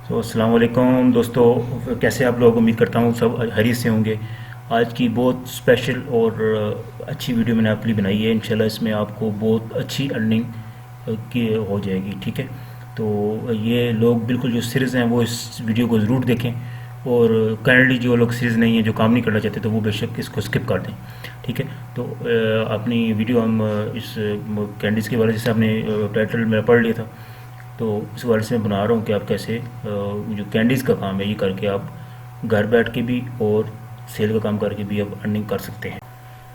तो अस्सलाम वालेकुम दोस्तों, कैसे आप लोग। उम्मीद करता हूँ सब हरी से होंगे। आज की बहुत स्पेशल और अच्छी वीडियो मैंने आपके लिए बनाई है। इंशाल्लाह इसमें आपको बहुत अच्छी अर्निंग की हो जाएगी। ठीक है, तो ये लोग बिल्कुल जो सीरीज़ हैं वो इस वीडियो को ज़रूर देखें, और काइंडली जो लोग सीरीज़ नहीं है, जो काम नहीं करना चाहते, तो वो बेशक इसको स्किप कर दें। ठीक है, तो अपनी वीडियो हम इस कैंडीज़ के बारे में, जैसे आपने टाइटल मेरा पढ़ लिया था, तो इस बारे से मैं बना रहा हूँ कि आप कैसे जो कैंडीज़ का काम है ये करके आप घर बैठ के भी और सेल का काम करके भी आप अर्निंग कर सकते हैं।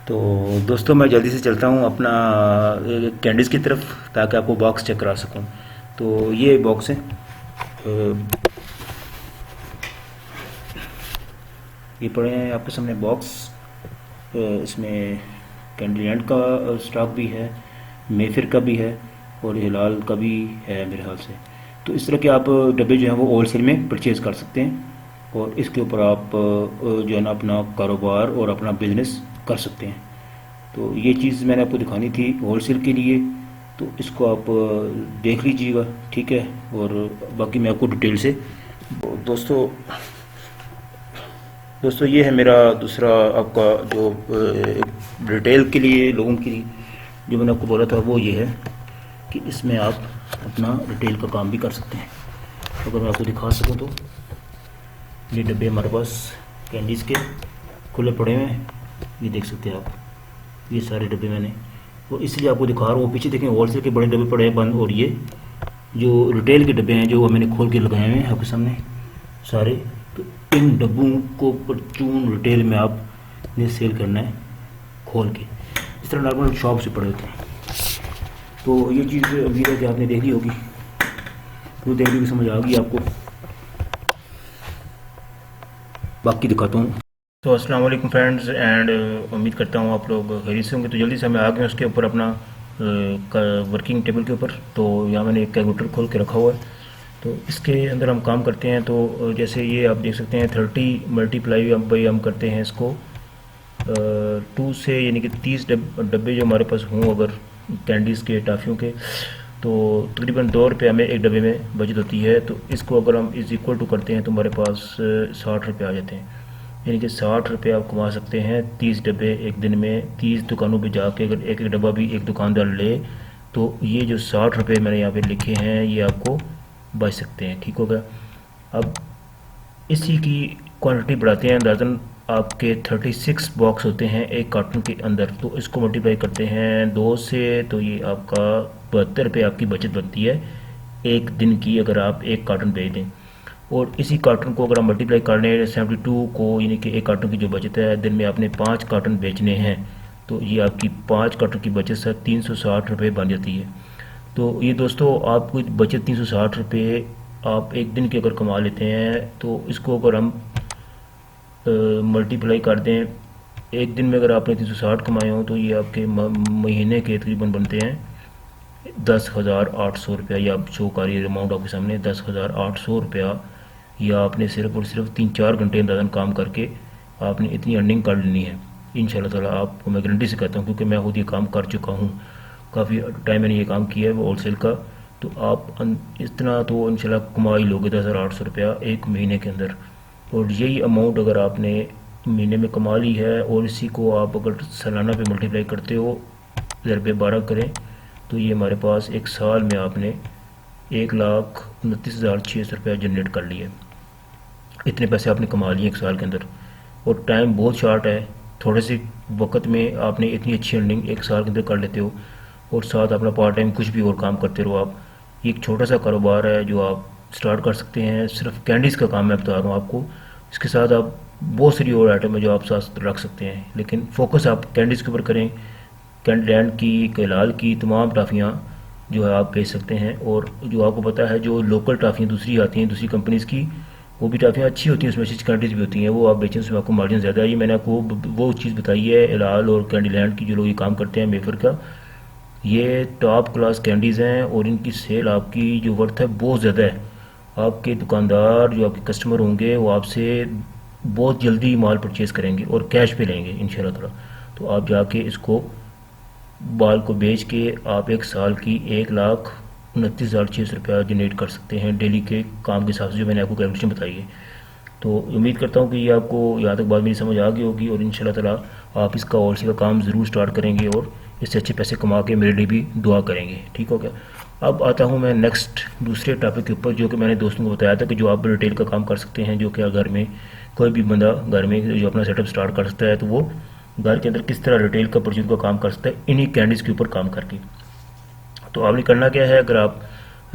तो दोस्तों, मैं जल्दी से चलता हूँ अपना कैंडीज़ की तरफ, ताकि आपको बॉक्स चेक करा सकूँ। तो ये बॉक्स है, ये पड़े हैं आपके सामने बॉक्स। इसमें कैंडी लैंड का स्टॉक भी है, मेफिर का भी है, और हिलाल का भी है मेरे ख्याल से। तो इस तरह के आप डब्बे जो हैं वो होल सेल में परचेज़ कर सकते हैं, और इसके ऊपर आप जो है ना अपना कारोबार और अपना बिजनेस कर सकते हैं। तो ये चीज़ मैंने आपको दिखानी थी होल सेल के लिए, तो इसको आप देख लीजिएगा। ठीक है, और बाकी मैं आपको डिटेल से दोस्तों दोस्तों ये है मेरा दूसरा आपका जो रिटेल के लिए लोगों के लिए जो मैंने आपको बोला था, वो ये है कि इसमें आप अपना रिटेल का काम भी कर सकते हैं। तो अगर मैं आपको दिखा सकूं तो ये डब्बे हमारे पास कैंडीज़ के खुले पड़े हुए हैं, ये देख सकते हैं आप। ये सारे डब्बे मैंने, और इसलिए आपको दिखा रहा हूँ। पीछे देखें होलसेल के बड़े डब्बे पड़े हैं बंद, और ये जो रिटेल के डब्बे हैं जो मैंने खोल के लगाए हुए हैं आपके सामने सारे। तो इन डब्बों को परचून रिटेल में आपने सेल करना है खोल के, इस तरह नॉर्मल शॉप से पड़े होते हैं। तो ये चीज़ उम्मीद है कि आपने देख ली होगी, तो देखने की समझ आ गई आपको। बाकी दिखाता हूँ। तो अस्सलाम वालेकुम फ्रेंड्स, एंड उम्मीद करता हूँ आप लोग खैरियत से होंगे। तो जल्दी से मैं आ गया उसके ऊपर अपना वर्किंग टेबल के ऊपर। तो यहाँ मैंने एक कैलकुलेटर खोल के रखा हुआ है, तो इसके अंदर हम काम करते हैं। तो जैसे ये आप देख सकते हैं 30 मल्टीप्लाई हम करते हैं इसको 2 से, यानी कि 30 डब्बे जो हमारे पास हों अगर कैंडीज़ के, टाफ़ियों के, तो तकरीबन 2 रुपये हमें एक डब्बे में बचत होती है। तो इसको अगर हम इज़ इक्वल टू करते हैं तो हमारे पास 60 रुपये आ जाते हैं। यानी कि 60 रुपये आप कमा सकते हैं 30 डब्बे एक दिन में। 30 दुकानों पे जाके अगर एक एक डब्बा भी एक दुकानदार ले, तो ये जो 60 रुपये मैंने यहाँ पे लिखे हैं ये आपको बच सकते हैं। ठीक हो गया। अब इसी की क्वांटिटी बढ़ाते हैं। अंदाज़न आपके 36 बॉक्स होते हैं एक कार्टून के अंदर, तो इसको मल्टीप्लाई करते हैं 2 से, तो ये आपका 72 रुपये आपकी बचत बनती है एक दिन की, अगर आप एक कार्टून बेच दें। और इसी कार्टून को अगर हम मल्टीप्लाई कर लें 72 को, यानी कि एक कार्टून की जो बचत है, दिन में आपने 5 कार्टून बेचने हैं, तो ये आपकी 5 कार्टून की बचत से 360 रुपये बन जाती है। तो ये दोस्तों आपको बचत 360 रुपये आप एक दिन के अगर कमा लेते हैं, तो इसको अगर हम मल्टीप्लाई कर दें, एक दिन में अगर आपने 360 कमाए हों, तो ये आपके महीने के तकरीबन बनते हैं 10,800 रुपया। ये आप शो कर रही है अमाउंट आपके सामने 10,800 रुपया। या आपने सिर्फ और सिर्फ 3-4 घंटे अंदाजन काम करके आपने इतनी अर्निंग कर लेनी है इंशाल्लाह ताला। आपको मैं गारंटी से कहता हूँ, क्योंकि मैं खुद ये काम कर चुका हूँ, काफ़ी टाइम मैंने ये काम किया है वो होलसेल का। तो आप इतना तो इंशाल्लाह कमा ही लोगे 10,800 रुपया एक महीने के अंदर। और यही अमाउंट अगर आपने महीने में कमा ली है, और इसी को आप अगर सालाना पे मल्टीप्लाई करते हो, ज़रबे 12 करें, तो ये हमारे पास एक साल में आपने 1,29,600 रुपया जनरेट कर लिया। इतने पैसे आपने कमा लिए एक साल के अंदर, और टाइम बहुत शॉर्ट है। थोड़े से वक्त में आपने इतनी अच्छी अर्निंग एक साल के अंदर कर लेते हो, और साथ अपना पार्ट टाइम कुछ भी और काम करते रहो आप। ये एक छोटा सा कारोबार है जो आप स्टार्ट कर सकते हैं। सिर्फ कैंडीज़ का काम मैं बता रहा हूँ आपको, इसके साथ आप बहुत सारी और आइटम है जो आप साथ रख सकते हैं, लेकिन फोकस आप कैंडीज़ के ऊपर करें। कैंडी लैंड की, कैलाल की तमाम टाफ़ियाँ जो है आप बेच सकते हैं। और जो आपको पता है जो लोकल टाफ़ियाँ दूसरी आती हैं दूसरी कंपनीज़ की, वो भी टाफ़ियाँ अच्छी होती हैं, उसमें अच्छी क्वालिटीज़ भी होती हैं, वो आप बेचें, उसमें आपको मार्जिन ज़्यादा है। ये मैंने आपको वो चीज़ बताई है हिलाल और कैंडी लैंड की, जो लोग ये काम करते हैं मेफर का, ये टॉप क्लास कैंडीज़ हैं, और इनकी सेल आपकी जो वर्थ है बहुत ज़्यादा है। आपके दुकानदार जो आपके कस्टमर होंगे वो आपसे बहुत जल्दी माल परचेज़ करेंगे और कैश पे लेंगे इंशाल्लाह ताला। तो आप जाके इसको बाल को बेच के आप एक साल की ₹29,600 जनरेट कर सकते हैं डेली के काम के हिसाब से, जो मैंने आपको कैलकुलेशन बताई है। तो उम्मीद करता हूँ कि ये आपको यहाँ तक बात मेरी समझ आ गई होगी, और इंशाल्लाह ताला आप इसका होलसेल का काम ज़रूर स्टार्ट करेंगे और इससे अच्छे पैसे कमा के मेरे लिए भी दुआ करेंगे। ठीक हो गया। अब आता हूँ मैं नेक्स्ट दूसरे टॉपिक के ऊपर, जो कि मैंने दोस्तों को बताया था कि जो आप रिटेल का काम कर सकते हैं, जो कि घर में कोई भी बंदा घर में जो अपना सेटअप स्टार्ट कर सकता है, तो वो घर के अंदर किस तरह रिटेल का परचेज का काम कर सकता है इन्हीं कैंडीज़ के ऊपर काम करके। तो आपने करना क्या है, अगर आप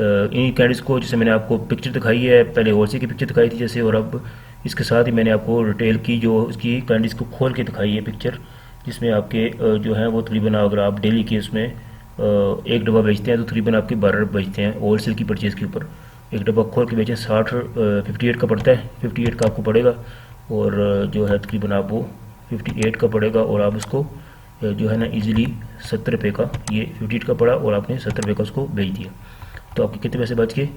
इन्हीं कैंडीज़ को, जैसे मैंने आपको पिक्चर दिखाई है, पहले होलसेल की पिक्चर दिखाई थी जैसे, और अब इसके साथ ही मैंने आपको रिटेल की जो उसकी कैंडीज़ को खोल के दिखाई है पिक्चर, जिसमें आपके जो है वो तकरीबन, अगर आप डेली के उसमें एक डब्बा बेचते हैं तो तकरीबन आपके 12 डब्बा बेचते हैं होलसेल की परचेज़ के ऊपर। एक डब्बा खोल के बेचें 58 का पड़ता है, 58 का आपको पड़ेगा, और जो है तकरीबन आप वो 58 का पड़ेगा, और आप उसको जो है ना इजीली 70 रुपये का, ये 58 का पड़ा और आपने 70 रुपये का उसको बेच दिया, तो आपके कितने पैसे बच गए?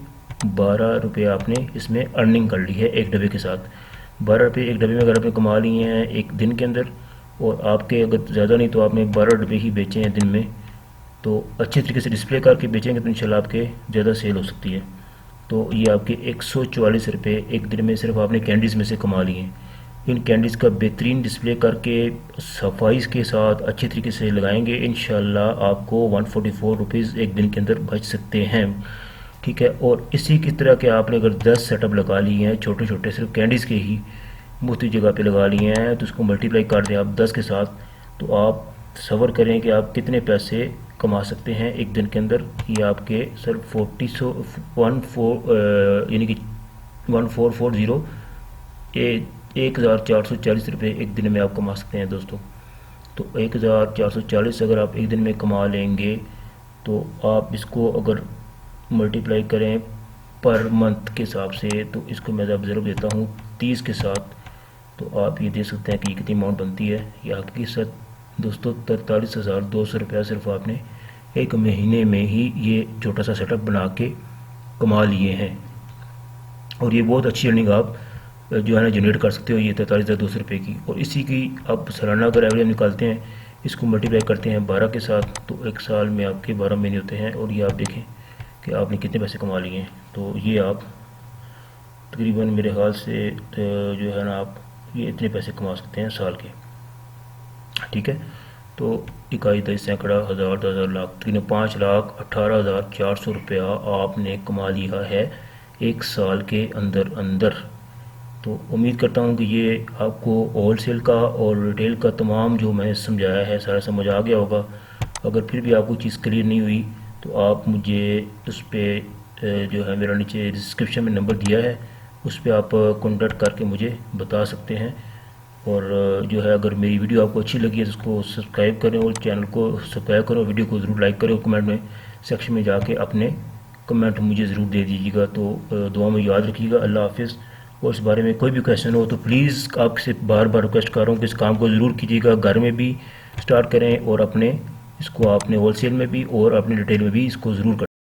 12 रुपये आपने इसमें अर्निंग कर ली है एक डब्बे के साथ। 12 रुपये एक डब्बे में अगर आपने कमा लिए हैं एक दिन के अंदर, और आपके अगर ज़्यादा नहीं तो आपने 12 डब्बे ही बेचे हैं दिन में, तो अच्छे तरीके से डिस्प्ले करके बेचेंगे तो इंशाल्लाह आपके ज़्यादा सेल हो सकती है। तो ये आपके 144 रुपये एक दिन में सिर्फ आपने कैंडीज़ में से कमा लिए हैं। इन कैंडीज़ का बेहतरीन डिस्प्ले करके सफाई के साथ अच्छे तरीके से लगाएंगे, इंशाल्लाह आपको 144 रुपीज़ एक दिन के अंदर बच सकते हैं। ठीक है। और इसी की तरह के आपने अगर 10 सेटअप लगा लिए हैं छोटे छोटे, सिर्फ कैंडीज़ के ही मुफ्त जगह पे लगा लिए हैं, तो उसको मल्टीप्लाई कर दें आप 10 के साथ, तो आप सबर करें कि आप कितने पैसे कमा सकते हैं एक दिन के अंदर। ये आपके सिर्फ 14 यानी कि 1440 1440 रुपये एक दिन में आप कमा सकते हैं दोस्तों। तो 1440 अगर आप एक दिन में कमा लेंगे, तो आप इसको अगर मल्टीप्लाई करें पर मंथ के हिसाब से, तो इसको मैं ज़रूर देता हूँ 30 के साथ, तो आप ये दे सकते हैं कि कितनी अमाउंट बनती है। या हकीकत दोस्तों 43,200 रुपया सिर्फ आपने एक महीने में ही ये छोटा सा सेटअप बना के कमा लिए हैं, और ये बहुत अच्छी अर्निंग आप जो है ना जनरेट कर सकते हो, ये 43,200 रुपये की। और इसी की आप सालाना अगर एवरेज निकालते हैं, इसको मल्टीप्लाई करते हैं 12 के साथ, तो एक साल में आपके 12 महीने होते हैं, और ये आप देखें कि आपने कितने पैसे कमा लिए हैं। तो ये आप तकरीबन मेरे ख्याल से जो है ना आप ये इतने पैसे कमा सकते हैं साल के। ठीक है। तो इकाई 10 सैकड़ा हज़ार 10,000 लाख तकरीबन 5,18,400 रुपया आपने कमा लिया है एक साल के अंदर अंदर। तो उम्मीद करता हूँ कि ये आपको होलसेल का और रिटेल का तमाम जो मैंने समझाया है सारा समझ आ गया होगा। अगर फिर भी आपको चीज़ क्लियर नहीं हुई, तो आप मुझे उस पर जो है मेरा नीचे डिस्क्रिप्शन में नंबर दिया है, उस पर आप कॉन्टैक्ट करके मुझे बता सकते हैं। और जो है अगर मेरी वीडियो आपको अच्छी लगी है तो उसको सब्सक्राइब करें, और चैनल को सब्सक्राइब करें, और वीडियो को ज़रूर लाइक करें, और कमेंट में सेक्शन में जाके अपने कमेंट मुझे ज़रूर दे दीजिएगा। तो दुआ में याद रखिएगा। अल्लाह हाफिज़। और इस बारे में कोई भी क्वेश्चन हो तो प्लीज़ आपसे बार बार रिक्वेस्ट कर रहा हूँ कि इस काम को ज़रूर कीजिएगा, घर में भी स्टार्ट करें, और अपने इसको अपने होलसेल में भी और अपने रिटेल में भी इसको ज़रूर करें।